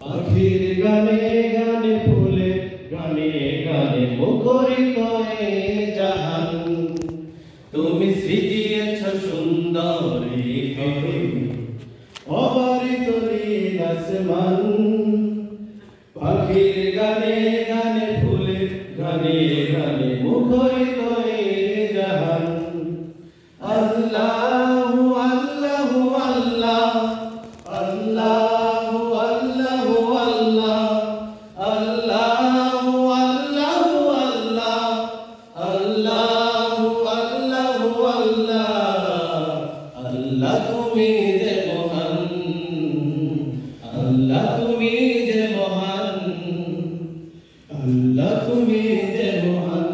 পাখির গানে গানে ফুলে গানে গানে মুখরিত এ জাহান, তুমি সৃজিয়েছ সুন্দর এই পৃথিবী, অবারিত নীল আসমান। পাখির গানে গানে ফুলে গানে গানে মুখরিত এ জাহান। আল্লাহু আল্লাহু আল্লাহ, আল্লাহু আল্লাহু আল্লাহ, আল্লাহু আল্লাহু আল্লাহ, আল্লাহু আল্লাহু আল্লাহ। আল্লাহ তুমি যে মহান, আল্লাহ তুমি যে মহান, আল্লাহ তুমি যে মহান,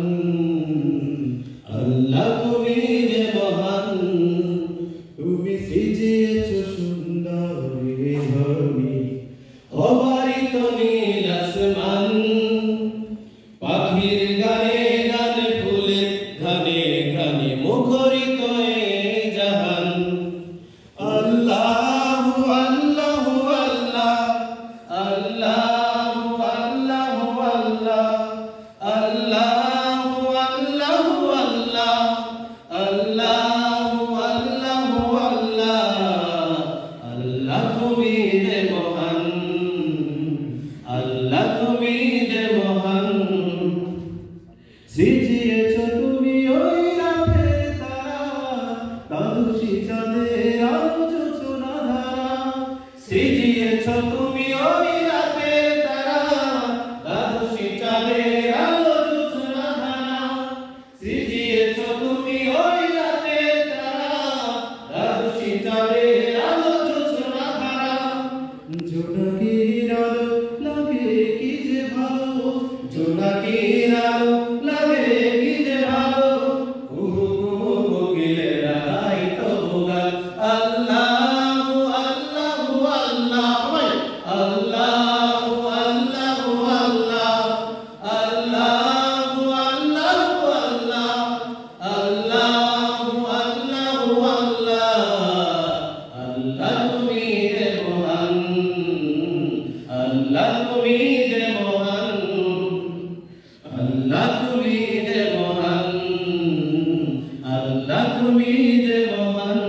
আল্লাহ তুমি যে মহান। তুমি সৃজিয়েছ সুন্দর এ ধরণী, অবারিত নীল আসমান। পাখির গানে গানে ফুলে গানে গানে মুখরিত এ জাহান। আল্লাহু আল্লাহু আল্লাহ, আল্লাহু আল্লাহু আল্লাহ, আল্লাহু আল্লাহু আল্লাহ, আল্লাহু আল্লাহু আল্লাহ। আল্লাহ তুমি যে মহান, আল্লাহ তুমি যে মহান। সৃজিয়েছ তুমি ওই রাতে তারা, তারুশি চাঁদের আলো জোছনা ধারা। সৃজিয়েছ তুমি ওই রাতে তারা, তারুশি চাঁদের আলো জোছনা ধারা। সৃজিয়েছ তুমি ওই রাতে তারা, তারুশি চাঁদের আলো জোছনা ধারা। জোনাকির আলো লাগে কি যে ভালো, জোনাকির আলো লাগে কি যে ভালো। কুহু কুহু কোকিলেরা গাইতো গান। আল্লাহু আল্লাহু আল্লাহ, আল্লাহু আল্লাহু আল্লাহ, আল্লাহু আল্লাহু আল্লাহ, আল্লাহু আল্লাহু আল্লাহ। আল্লাহ তুমি যে মহান, আল্লাহ তুমি যে মহান, আল্লাহ তুমি যে মহান, আল্লাহ তুমি যে মহান।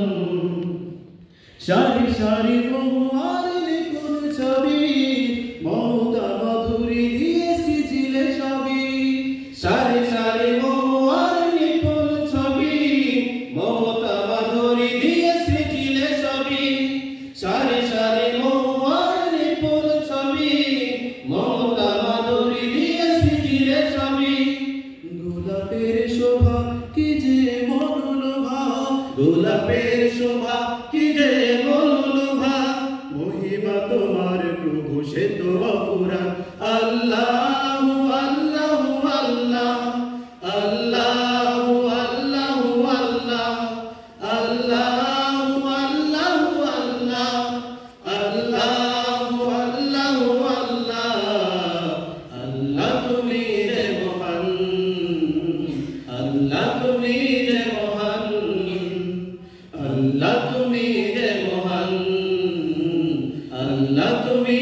সারি সারি বহুয়ার নিপুণ ছবি, মমতা মাধুরী দিয়ে সৃজিলে সবই। সারি সারি বহুয়ার নিপুণ ছবি, মমতা মাধুরী দিয়ে সৃজিলে সবই। সারি সারি বহুয়ার নিপুণ ছবি, মমতা মাধুরী দিয়ে সৃজিলে সবই। গোলাপের শোভা কি যে মনোলোভা, গোলাপের শোভা কি যে মনোলোভা। মহিমা তোমার প্রভু সে তো অপুরাণ। আল্লাহু আল্লাহু আল্লাহ, আল্লাহু আল্লাহু আল্লাহ, আল্লাহু আল্লাহু আল্লাহ, আল্লাহু আল্লাহু আল্লাহ। আল্লাহ তুমি যে মহান, আল্লাহ তুমি যে মহান, আল্লাহ তুমি যে মহান, আল্লাহ তুমি